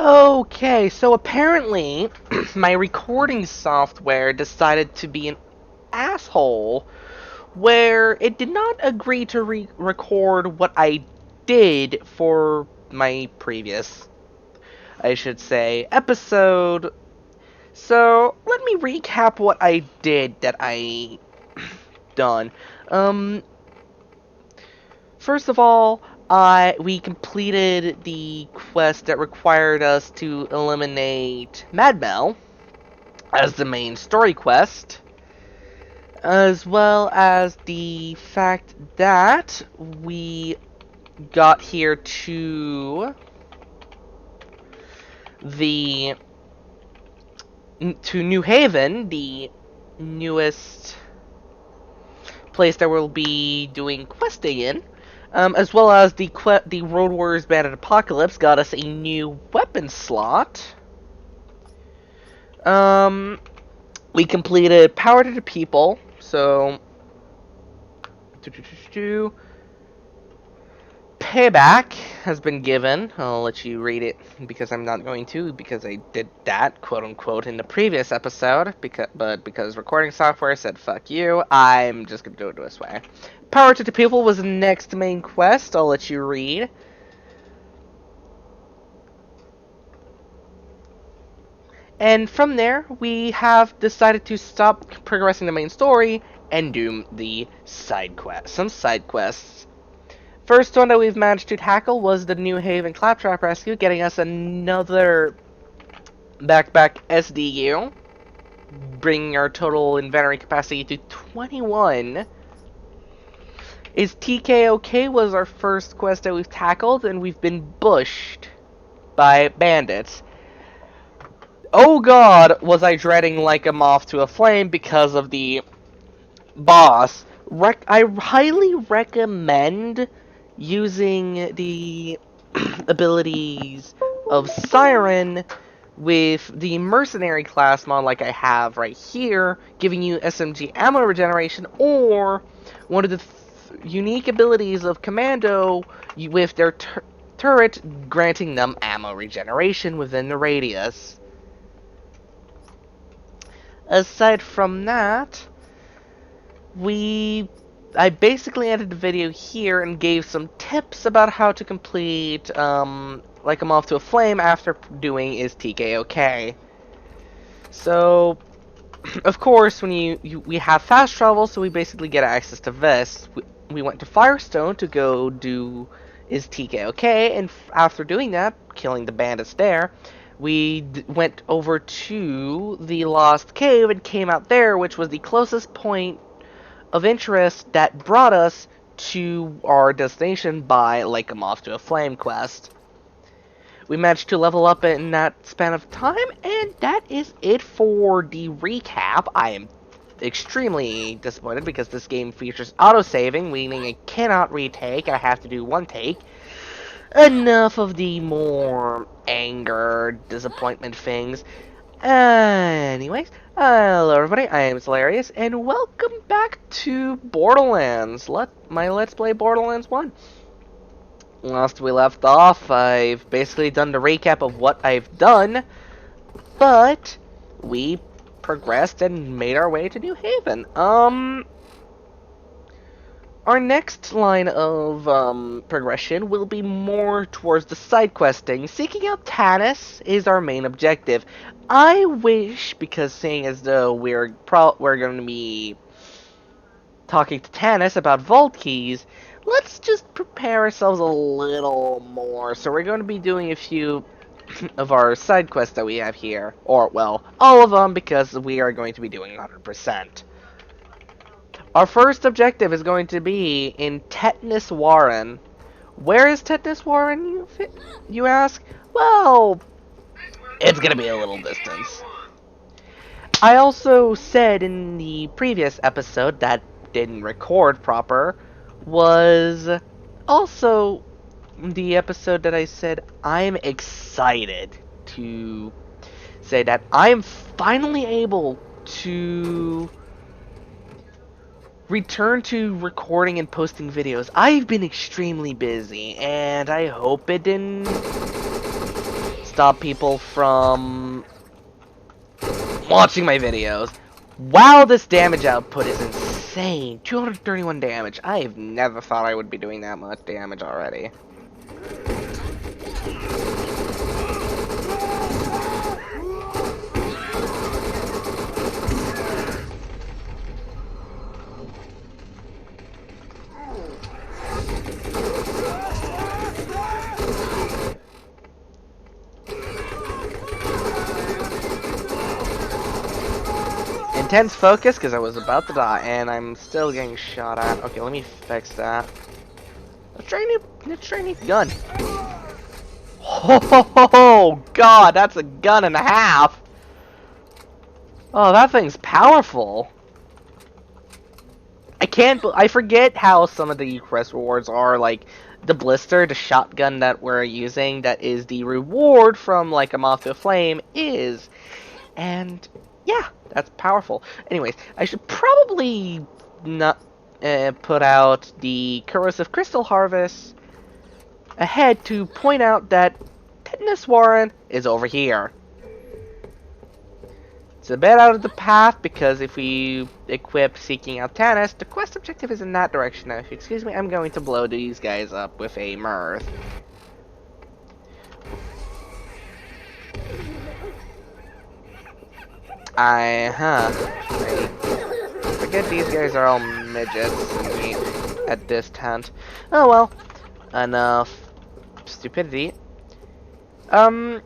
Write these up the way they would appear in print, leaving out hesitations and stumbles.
Okay, so apparently my recording software decided to be an asshole where it did not agree to record what I did for my previous, I should say, episode. So let me recap what I did that I done. Um, First of all, we completed the quest that required us to eliminate Mad Mel as the main story quest, as well as the fact that we got here the to New Haven, the newest place that we'll be doing questing in, as well as the Road Warriors Bandit Apocalypse got us a new weapon slot. Um, we completed Power to the People, so payback has been given. I'll let you read it because I'm not going to, because I did that, quote unquote, in the previous episode. Because recording software said fuck you, I'm just gonna do it this way. Power to the People was the next main quest. I'll let you read. And from there, we have decided to stop progressing the main story and do some side quests. First one that we've managed to tackle was the New Haven Claptrap Rescue, getting us another backpack SDU, bringing our total inventory capacity to 21. Is TKOK was our first quest that we've tackled, and we've been bushed by bandits. Oh god, was I dreading like a moth to a flame because of the boss. I highly recommend using the abilities of Siren with the Mercenary class mod like I have right here, giving you SMG ammo regeneration, or one of the unique abilities of Commando with their turret granting them ammo regeneration within the radius. Aside from that, I basically ended the video here and gave some tips about how to complete like a moth to a flame after doing is TKOK. So, of course, when we have fast travel, so we basically get access to this. We went to Firestone to go do is TKOK, and after doing that, killing the bandits there, we went over to the Lost Cave and came out there, which was the closest point of interest that brought us to our destination by like a moth to a flame quest. We managed to level up in that span of time, and that is it for the recap. I am extremely disappointed because this game features auto-saving, meaning I cannot retake, I have to do one take. Enough of the more anger, disappointment things. Anyways, hello everybody, I am Hilarious, and welcome back to Borderlands. Let's Play Borderlands 1. Last we left off, I've basically done the recap of what I've done, but we progressed and made our way to New Haven. Our next line of progression will be more towards the side questing. Seeking out Tanis is our main objective. I wish, because seeing as though we're going to be talking to Tanis about vault keys, let's just prepare ourselves a little more. So we're going to be doing a few of our side quests that we have here, or well, all of them, because we are going to be doing 100%. Our first objective is going to be in Tetanus Warren. Where is Tetanus Warren, you ask? Well, it's gonna be a little distance. I also said in the previous episode that didn't record proper was also the episode that I said I'm excited to say that I'm finally able to return to recording and posting videos. I've been extremely busy, and I hope it didn't stop people from watching my videos. Wow, this damage output is insane. 231 damage. I have never thought I would be doing that much damage already. Intense focus because I was about to die and I'm still getting shot at. Okay, let me fix that. Let's try a new gun. Oh god, that's a gun and a half. Oh, that thing's powerful. I forget how some of the quest rewards are, like the blister, the shotgun that we're using, that is the reward from like a moth to a flame is. And yeah, that's powerful. Anyways, I should probably not put out the corrosive crystal harvest ahead to point out that Tetanus Warren is over here. It's a bit out of the path because if we equip Seeking Out Tannis, the quest objective is in that direction. Now, if you excuse me, I'm going to blow these guys up with a mirth. I forget these guys are all midgets at this tent. Oh well, enough stupidity. I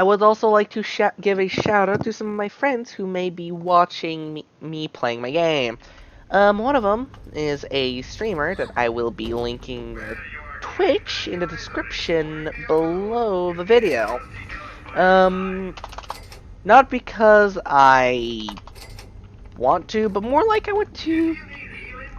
would also like to give a shout out to some of my friends who may be watching me playing my game. One of them is a streamer that I will be linking their Twitch in the description below the video. Not because I want to, but more like I want to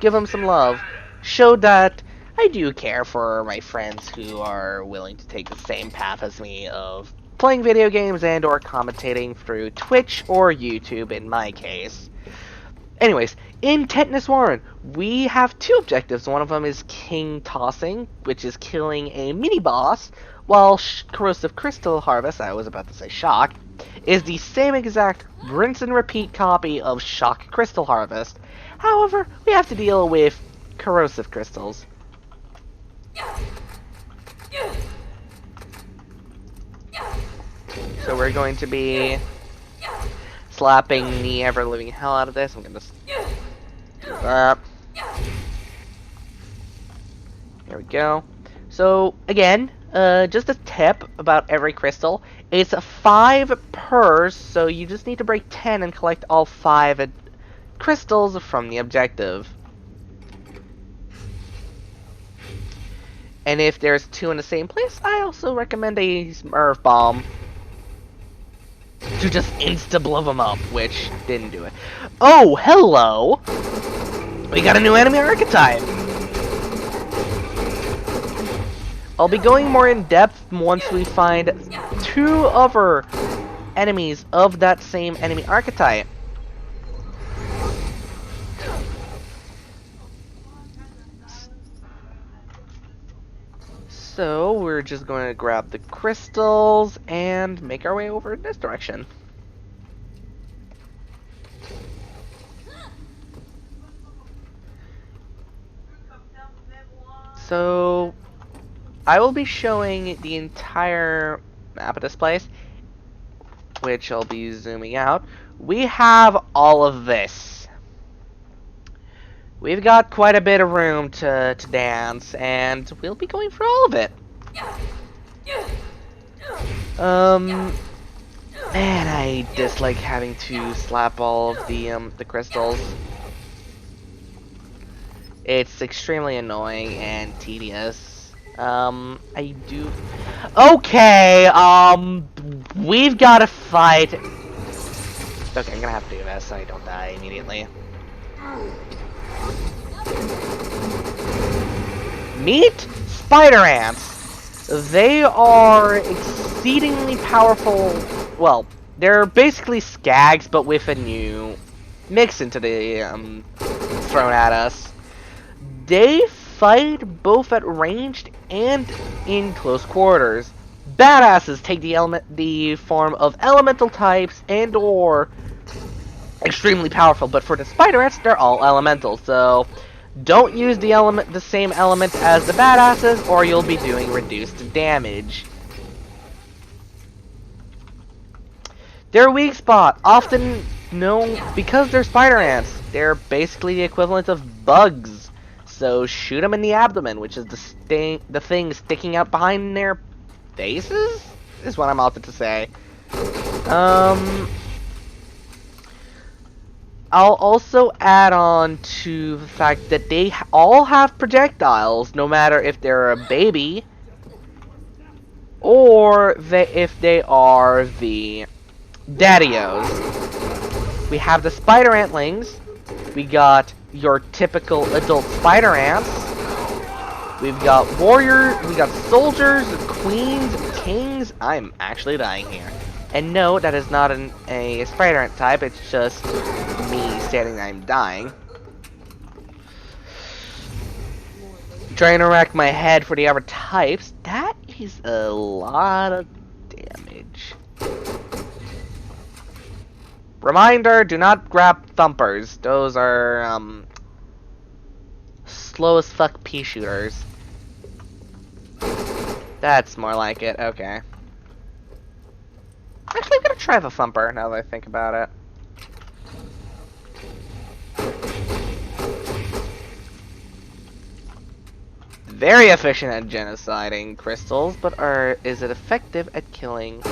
give them some love. Show that I do care for my friends who are willing to take the same path as me of playing video games and or commentating through Twitch or YouTube in my case. Anyways, in Tetanus Warren, we have two objectives. One of them is King Tossing, which is killing a mini-boss, while Corrosive Crystal Harvest, I was about to say Shock, is the same exact rinse and repeat copy of Shock Crystal Harvest. However, we have to deal with corrosive crystals. So we're going to be slapping the ever-living hell out of this. I'm going to do that. There we go. So, again, just a tip about every crystal. It's a 5 per, so you just need to break 10 and collect all 5 crystals from the objective. And if there's 2 in the same place, I also recommend a Smurf Bomb to just insta-blow them up, which didn't do it. Oh, hello! We got a new enemy archetype! I'll be going more in depth once we find 2 other enemies of that same enemy archetype. So we're just going to grab the crystals and make our way over in this direction. So I will be showing the entire map of this place, which I'll be zooming out. We have all of this. We've got quite a bit of room to dance, and we'll be going through all of it. Man, I dislike having to slap all of the crystals. It's extremely annoying and tedious. I do... Okay, we've got to fight... Okay, I'm gonna have to do this so I don't die immediately. Meet spider ants. They are exceedingly powerful. Well, they're basically skags, but with a new mix into the thrown at us. They fight both at ranged and in close quarters. Badasses take the form of elemental types and or extremely powerful, but for the spider ants, they're all elemental, so don't use the same element as the badasses, or you'll be doing reduced damage. Their weak spot, often known because they're spider ants. They're basically the equivalent of bugs. So shoot them in the abdomen, which is the thing sticking out behind their faces, is what I'm about to say. I'll also add on to the fact that they all have projectiles, no matter if they're a baby or if they are the daddios. We have the spider antlings. We got your typical adult spider ants. We've got warriors. We got soldiers, queens, kings. I'm actually dying here. And no, that is not a spider ant type. It's just me stating that I'm dying. Trying to rack my head for the other types. That is a lot of damage. Reminder, do not grab thumpers. Those are, slow as fuck pea shooters. That's more like it, okay. Actually, I'm gonna try the thumper now that I think about it. Very efficient at genociding crystals, but is it effective at killing?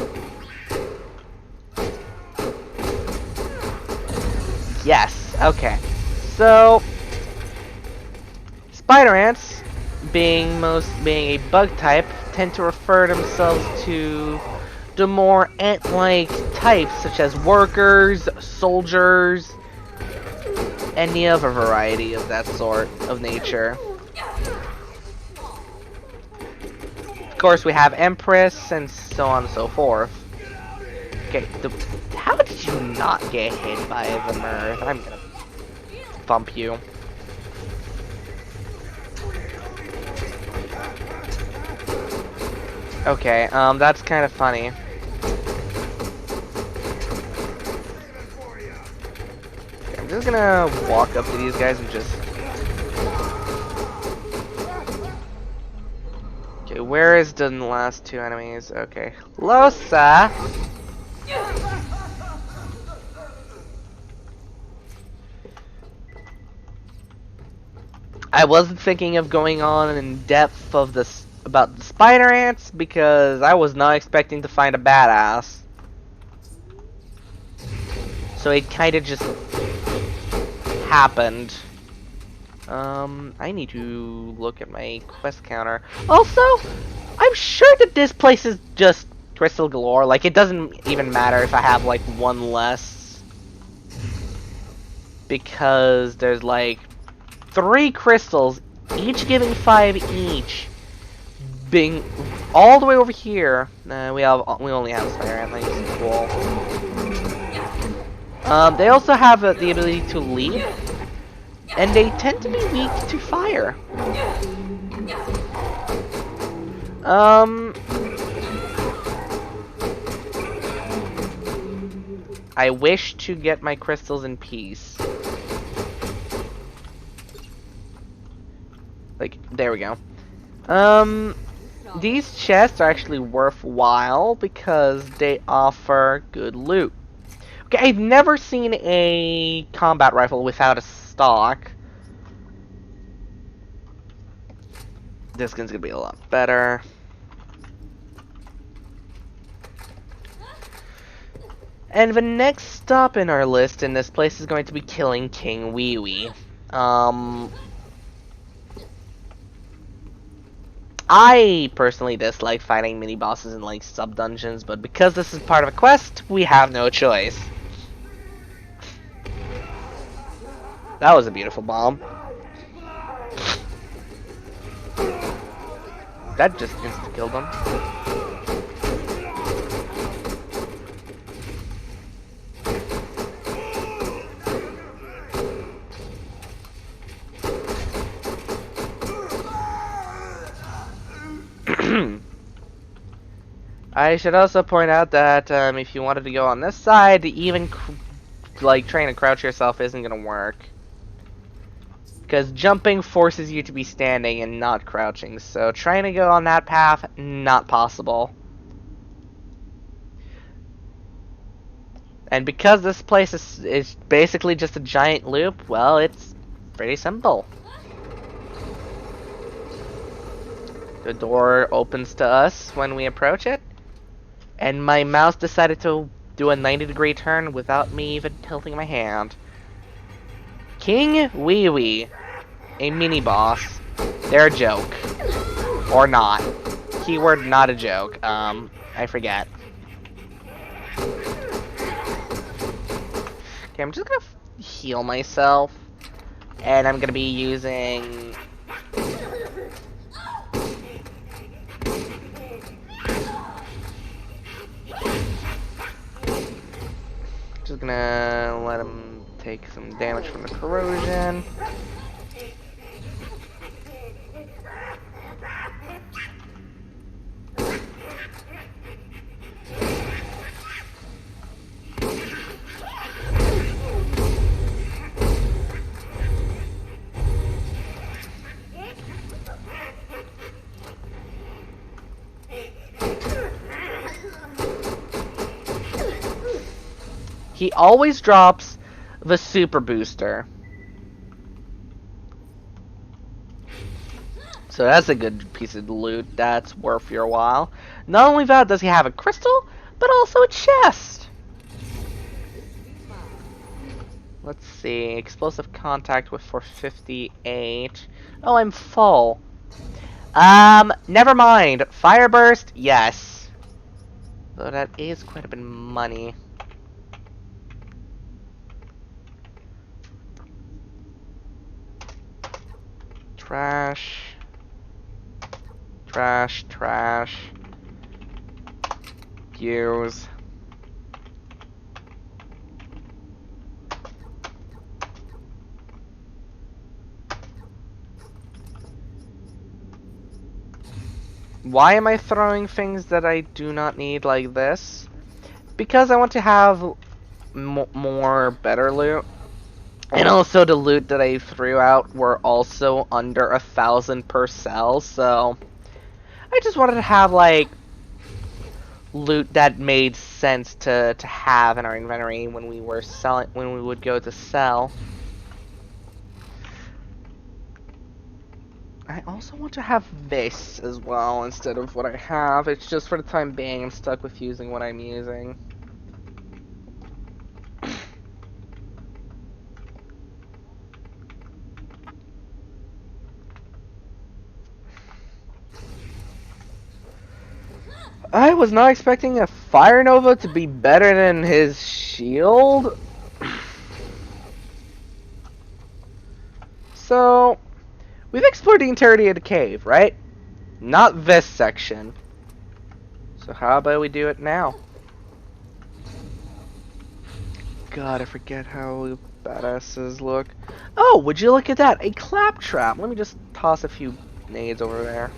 Yes, okay. So, spider ants, being a bug type, tend to refer themselves to the more ant-like types, such as workers, soldiers, any other variety of that sort of nature. Of course, we have Empress, and so on and so forth. Okay, how did you not get hit by the mirth? I'm gonna bump you. Okay, that's kind of funny. Okay, I'm just gonna walk up to these guys and just... Okay, where is the last two enemies? Okay. Losa! I wasn't thinking of going on in depth of this about the spider ants because I was not expecting to find a badass. So it kind of just happened. I need to look at my quest counter. Also, I'm sure that this place is just crystal galore. Like, it doesn't even matter if I have, like, one less. Because there's, like, 3 crystals, each giving 5 each. Being all the way over here. We only have spider antlings. Cool. They also have the ability to leap. And they tend to be weak to fire. I wish to get my crystals in peace. Like, there we go. These chests are actually worthwhile because they offer good loot. Okay, I've never seen a combat rifle without a stock. This gun's gonna be a lot better. And the next stop in our list in this place is going to be killing King Wee Wee. I personally dislike fighting mini bosses in like sub dungeons, but because this is part of a quest, we have no choice. That was a beautiful bomb. That just insta-killed him. I should also point out that if you wanted to go on this side, even like trying to crouch yourself isn't gonna work. Because jumping forces you to be standing and not crouching, so trying to go on that path, not possible. And because this place is basically just a giant loop, well, it's pretty simple. The door opens to us when we approach it, and my mouse decided to do a 90-degree turn without me even tilting my hand. King Wee Wee, a mini-boss. They're a joke. Or not. Keyword not a joke. I forget. Okay, I'm just gonna heal myself. And I'm gonna be using... Just gonna let him take some damage from the corrosion. He always drops the super booster. So that's a good piece of loot that's worth your while. Not only that does he have a crystal, but also a chest. Let's see, explosive contact with 458. Oh, I'm full. Never mind. Fire burst, yes. Though that is quite a bit of money. Trash. Trash, trash. Use. Why am I throwing things that I do not need like this? Because I want to have more better loot. And also the loot that I threw out were also under 1,000 per cell, so I just wanted to have like loot that made sense to have in our inventory when we were selling, when we would go to sell. I also want to have this as well instead of what I have. It's just for the time being I'm stuck with using what I'm using. I was not expecting a Fire Nova to be better than his shield. So, we've explored the entirety of the cave, right? Not this section. So how about we do it now? God, I forget how badasses look. Oh, would you look at that? A claptrap. Let me just toss a few nades over there.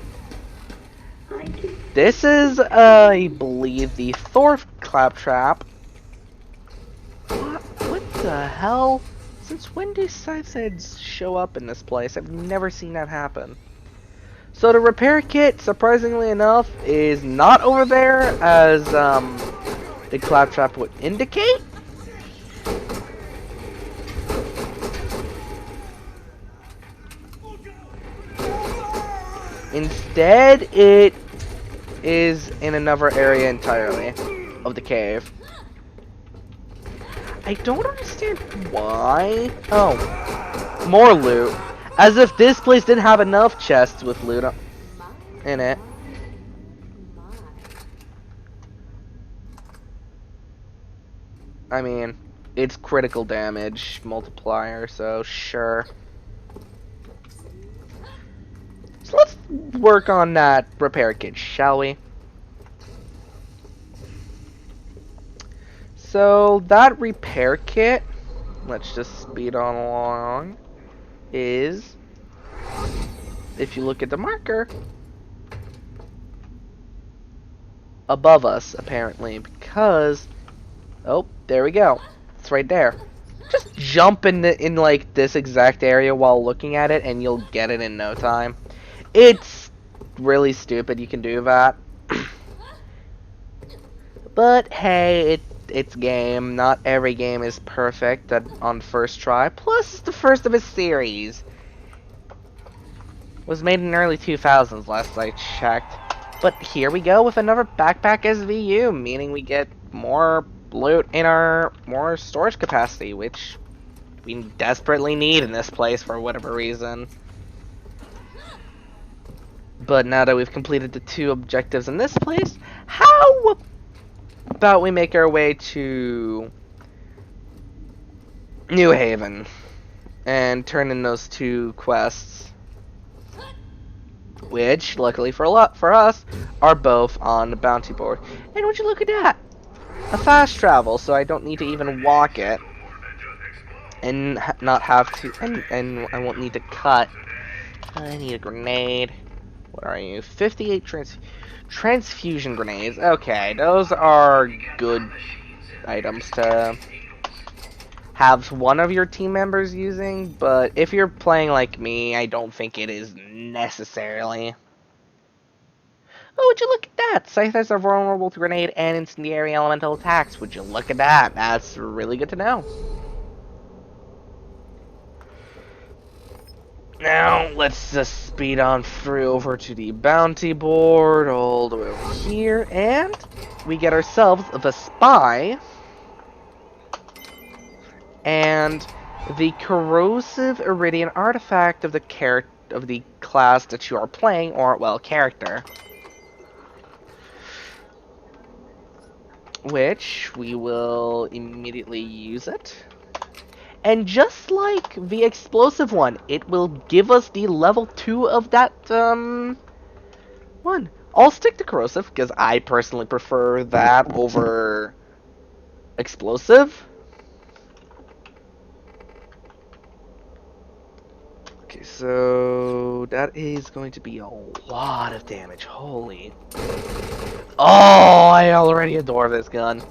This is, I believe, the fourth claptrap. What the hell? Since when do scythe heads show up in this place? I've never seen that happen. So the repair kit, surprisingly enough, is not over there as the claptrap would indicate. Instead, it is in another area entirely of the cave. I don't understand why. Oh, more loot. As if this place didn't have enough chests with loot in it. I mean, it's critical damage multiplier, so sure. So let's work on that repair kit, shall we? So that repair kit, let's just speed on along, is, if you look at the marker, above us, apparently, because... Oh, there we go. It's right there. Just jump in like this exact area while looking at it, and you'll get it in no time. It's really stupid you can do that. But hey, it's game. Not every game is perfect on first try. Plus, it's the first of a series. Was made in early 2000s last I checked. But here we go with another backpack SVU, meaning we get more loot in our more storage capacity, which we desperately need in this place for whatever reason. But now that we've completed the 2 objectives in this place, how about we make our way to New Haven and turn in those 2 quests, which, luckily for us, are both on the bounty board. And would you look at that? A fast travel, so I don't need to even walk it, and not have to, and I won't need to cut. I need a grenade. What are you? 58 transfusion grenades. Okay, those are good items to have one of your team members using, but if you're playing like me, I don't think it is necessarily. Oh, would you look at that? Scythers are vulnerable to grenade and incendiary elemental attacks. Would you look at that? That's really good to know. Now, let's just speed on through over to the bounty board, all the way over here, and we get ourselves the spy, and the corrosive iridian artifact of the class that you are playing, or, well, character. Which, we will immediately use it. And just like the explosive one, it will give us the level 2 of that, one. I'll stick to corrosive, because I personally prefer that over explosive. Okay, so that is going to be a lot of damage. Holy. Oh, I already adore this gun.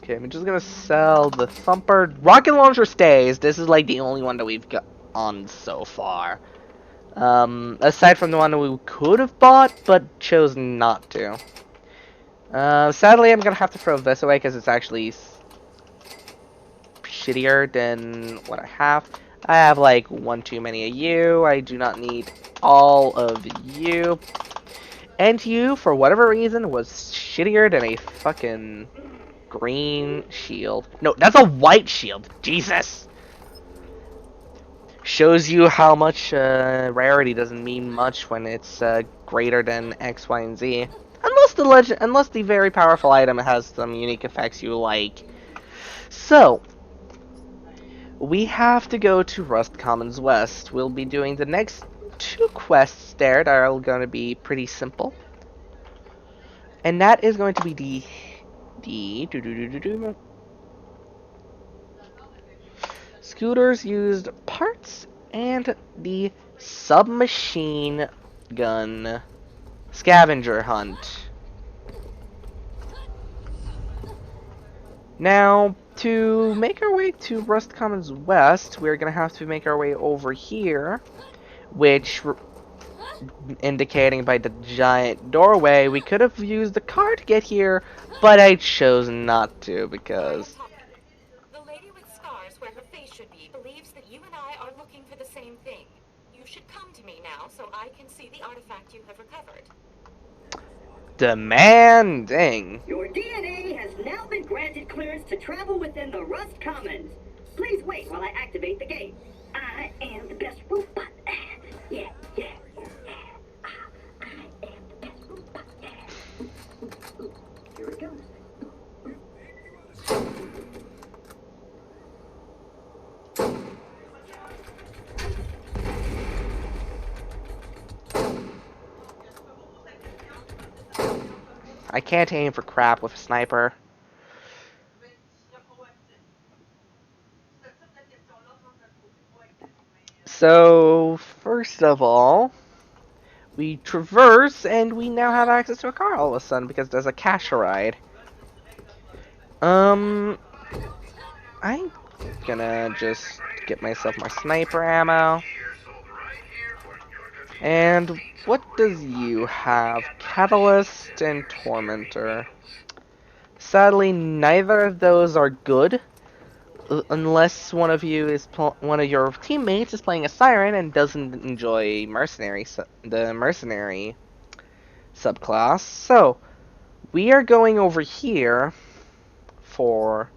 Okay, I'm just gonna sell the Thumper. Rocket Launcher stays. This is like the only one that we've got on so far. Aside from the one that we could have bought, but chose not to. Sadly, I'm gonna have to throw this away because it's actually shittier than what I have. I have like one too many of you. I do not need all of you. And you, for whatever reason, was shittier than a fucking green shield. No, that's a white shield. Jesus! Shows you how much rarity doesn't mean much when it's greater than X, Y, and Z. Unless the very powerful item has some unique effects you like. So, we have to go to Rust Commons West. We'll be doing the next 2 quests there that are going to be pretty simple. And that is going to be the scooters used parts and the submachine gun scavenger hunt. Now, to make our way to Rust Commons West, we're going to have to make our way over here, which, indicating by the giant doorway, we could have used the car to get here, but I chose not to because... The lady with scars where her face should be believes that you and I are looking for the same thing. You should come to me now so I can see the artifact you have recovered. Demanding. Your DNA has now been granted clearance to travel within the Rust Commons. Please wait while I activate the gate. I am the best robot. Yeah, yeah, yeah. I am the best robot. Yeah. Here it goes. I can't aim for crap with a sniper. So, first of all, we traverse and we now have access to a car all of a sudden because there's a cash ride. I'm gonna just get myself more sniper ammo. And what does you have? Catalyst and Tormentor. Sadly, neither of those are good. Unless one of you is one of your teammates is playing a siren and doesn't enjoy the mercenary subclass. So we are going over here for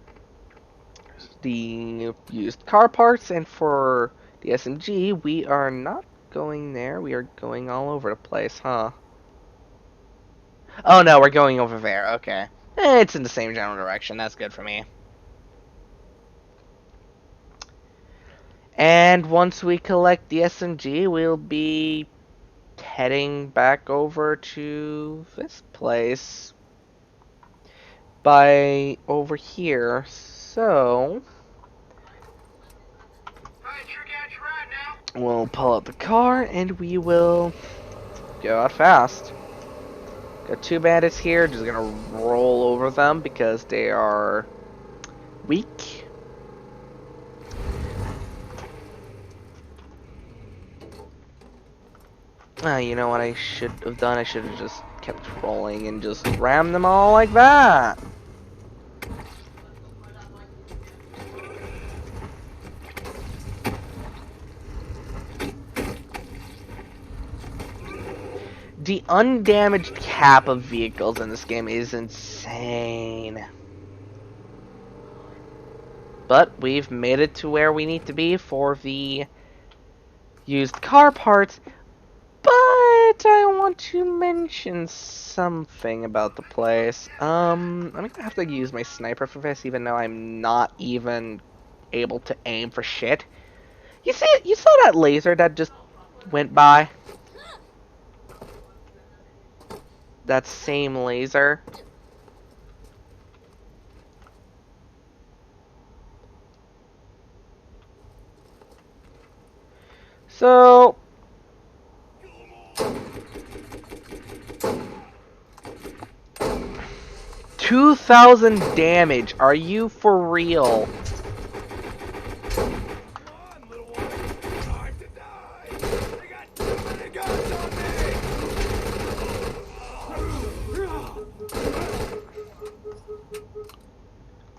the used car parts, and for the SMG we are not going there. We are going all over the place, huh? Oh no, we're going over there. Okay, it's in the same general direction. That's good for me. And once we collect the SMG, we'll be heading back over to this place by over here. So we'll pull out the car and we will go out fast. Got two bandits here, just gonna roll over them because they are weak. You know what I should have done? I should have just kept rolling and just rammed them all like that. The undamaged cap of vehicles in this game is insane. But we've made it to where we need to be for the used car parts. But I want to mention something about the place. I'm gonna have to use my sniper for this, even though I'm not even able to aim for shit. You see it? You saw that laser that just went by? That same laser. So 2,000 damage. Are you for real?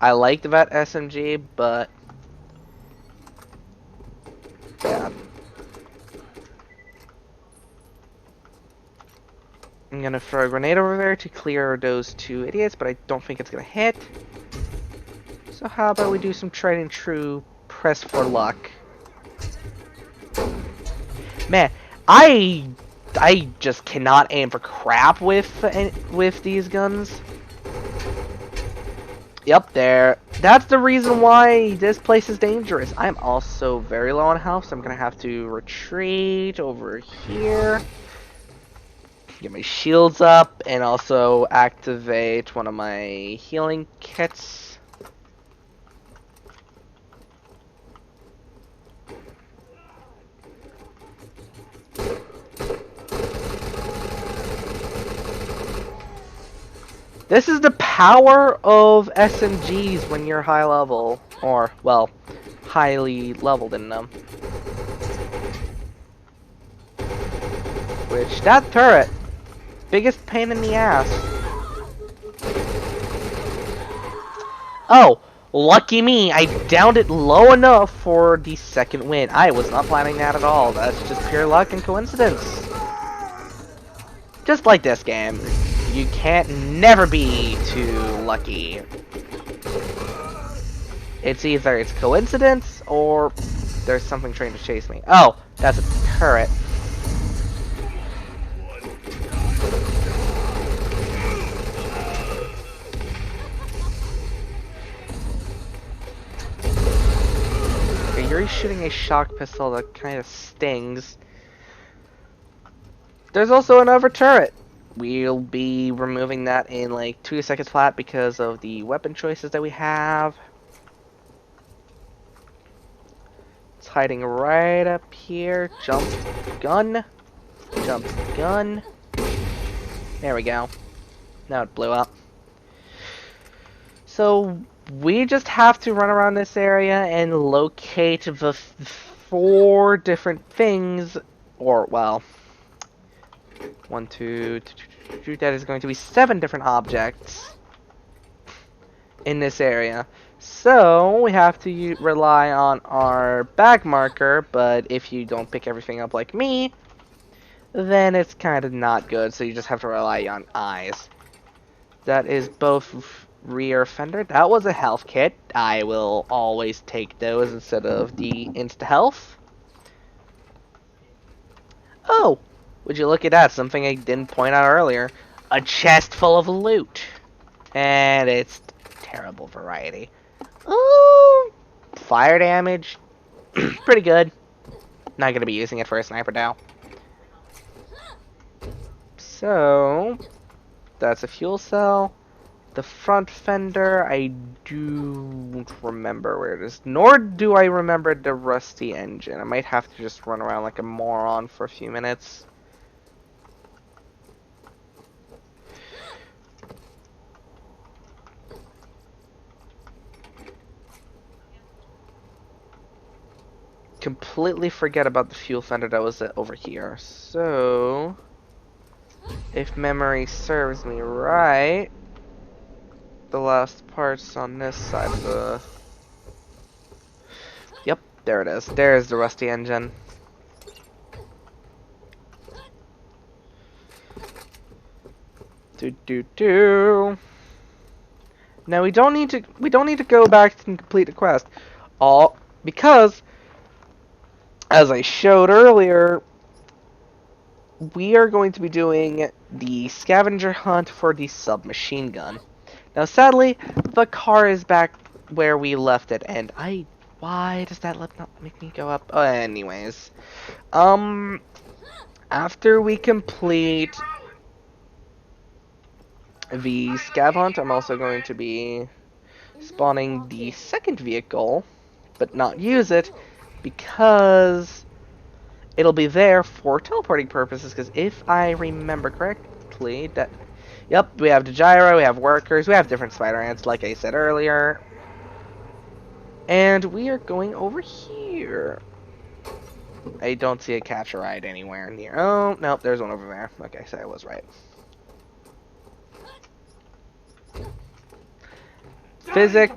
I liked that SMG, but bad. I'm gonna throw a grenade over there to clear those two idiots, but I don't think it's gonna hit. So how about we do some tried and true press for luck? Man, I just cannot aim for crap with these guns. Yep, there. That's the reason why this place is dangerous. I'm also very low on health, so I'm gonna have to retreat over here. Get my shields up, and also activate one of my healing kits. This is the power of SMGs when you're high level, or, well, highly leveled in them. Which, that turret, biggest pain in the ass. Oh, lucky me, I downed it low enough for the second win. I was not planning that at all. That's just pure luck and coincidence. Just like this game, you can't never be too lucky. It's either it's coincidence or there's something trying to chase me. Oh, that's a turret. Okay, you're shooting a shock pistol that kind of stings. There's also another turret. We'll be removing that in like 2 seconds flat because of the weapon choices that we have. It's hiding right up here. Jump, gun, jump, gun. There we go. Now it blew up. So we just have to run around this area and locate the 4 different things, or well, 1, 2, 2, that is going to be 7 different objects in this area. So we have to rely on our bag marker, but if you don't pick everything up like me, then it's kind of not good, so you just have to rely on eyes. That is both rear fender. That was a health kit. I will always take those instead of the insta-health. Oh, would you look at that? Something I didn't point out earlier. A chest full of loot. And it's terrible variety. Oh, fire damage. Pretty good. Not going to be using it for a sniper now. So, that's a fuel cell. The front fender, I don't remember where it is. Nor do I remember the rusty engine. I might have to just run around like a moron for a few minutes. Completely forget about the fuel fender that was over here. So, if memory serves me right, the last part's on this side of the... Yep, there it is. There's the rusty engine. Do. Now we don't need to go back and complete the quest. All because as I showed earlier, we are going to be doing the scavenger hunt for the submachine gun. Now sadly, the car is back where we left it, and why does that not make me go up? Oh, anyways. After we complete the scav hunt, I'm also going to be spawning the second vehicle, but not use it because it'll be there for teleporting purposes. Because if I remember correctly, yep, we have the gyro, we have workers, we have different spider ants, like I said earlier, and we are going over here. I don't see a catch a ride anywhere near. Oh, nope, there's one over there. Okay, so I was right. Physics.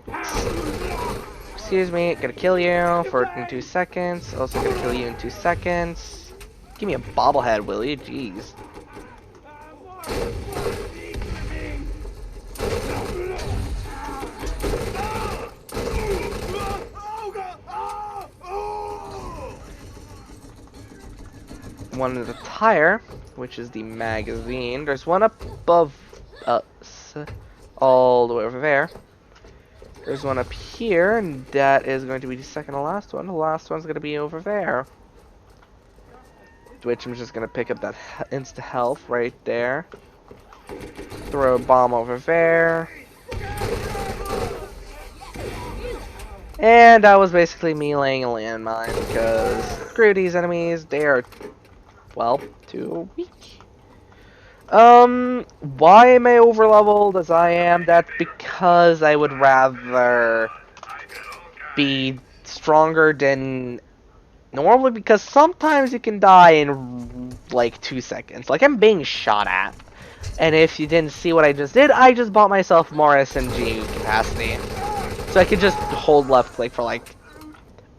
Excuse me, gonna kill you in 2 seconds. Also gonna kill you in 2 seconds. Give me a bobblehead, will you? Jeez. One is a tire, which is the magazine. There's one up above us, all the way over there. There's one up here, and that is going to be the second to last one. The last one's going to be over there. Which I'm just going to pick up that insta-health right there. Throw a bomb over there. And that was basically me laying a landmine, because screw these enemies, they are, well, too weak. Why am I overleveled as I am? That's because I would rather be stronger than normally, because sometimes you can die in like 2 seconds. Like, I'm being shot at. And if you didn't see what I just did, I just bought myself more SMG capacity. So I could just hold left click for like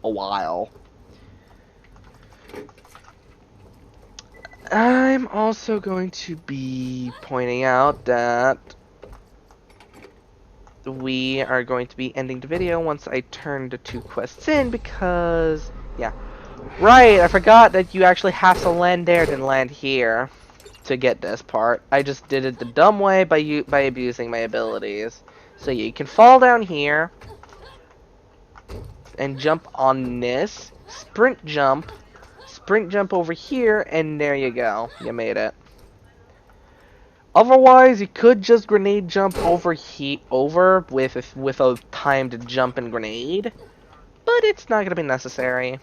a while. I'm also going to be pointing out that we are going to be ending the video once I turn the 2 quests in, because, yeah. Right, I forgot that you actually have to land there then land here to get this part. I just did it the dumb way by abusing my abilities. So you can fall down here and jump on this, sprint jump over here, and there you go. You made it. Otherwise, you could just grenade jump over with a timed jump and grenade, but it's not going to be necessary.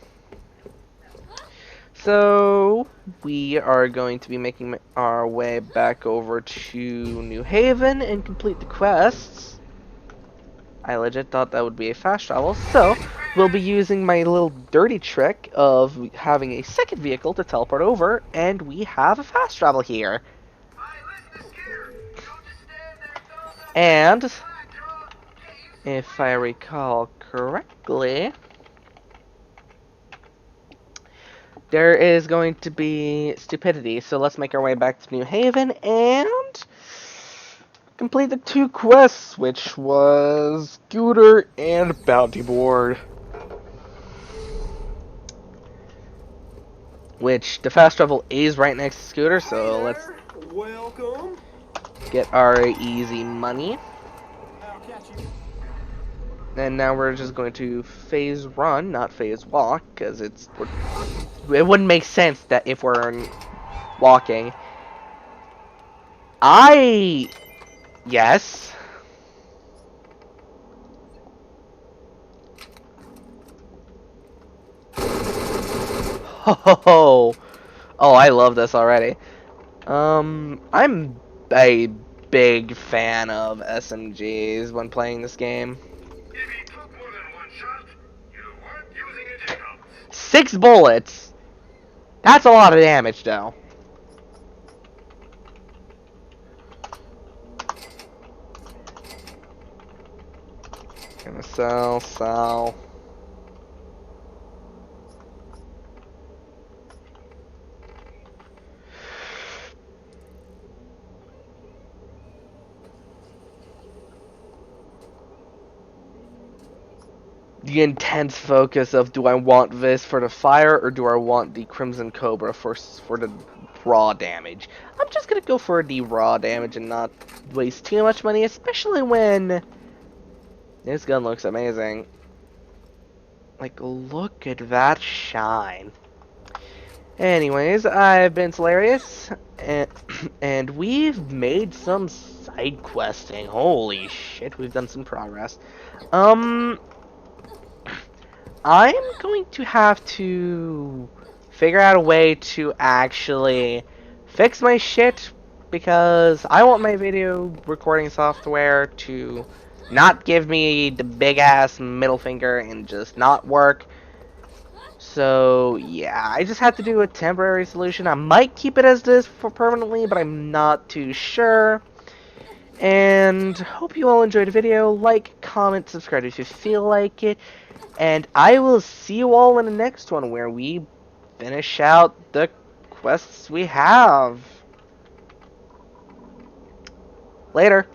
So, we are going to be making our way back over to New Haven and complete the quests. I legit thought that would be a fast travel, so we'll be using my little dirty trick of having a second vehicle to teleport over, and we have a fast travel here. And, if I recall correctly, there is going to be stupidity, so let's make our way back to New Haven and complete the 2 quests, which was Scooter and Bounty Board. Which, the fast travel is right next to Scooter, so let's Welcome. get our easy money. I'll catch you. And now we're just going to phase run, not phase walk, because it wouldn't make sense that if we're walking. Yes. Oh, oh, I love this already. I'm a big fan of SMGs when playing this game. If he took more than one shot, you weren't using it enough. 6 bullets. That's a lot of damage, though. Gonna sell. The intense focus of, do I want this for the fire or do I want the Crimson Cobra for the raw damage? I'm just gonna go for the raw damage and not waste too much money, especially when this gun looks amazing. Like, look at that shine. Anyways, I've been Hilarious, and we've made some side questing. Holy shit, we've done some progress. I'm going to have to figure out a way to actually fix my shit, because I want my video recording software to not give me the big ass middle finger and just not work. So yeah, I just have to do a temporary solution. I might keep it as this for permanently, but I'm not too sure. And hope you all enjoyed the video. Like, comment, subscribe if you feel like it. And I will see you all in the next one where we finish out the quests we have. Later.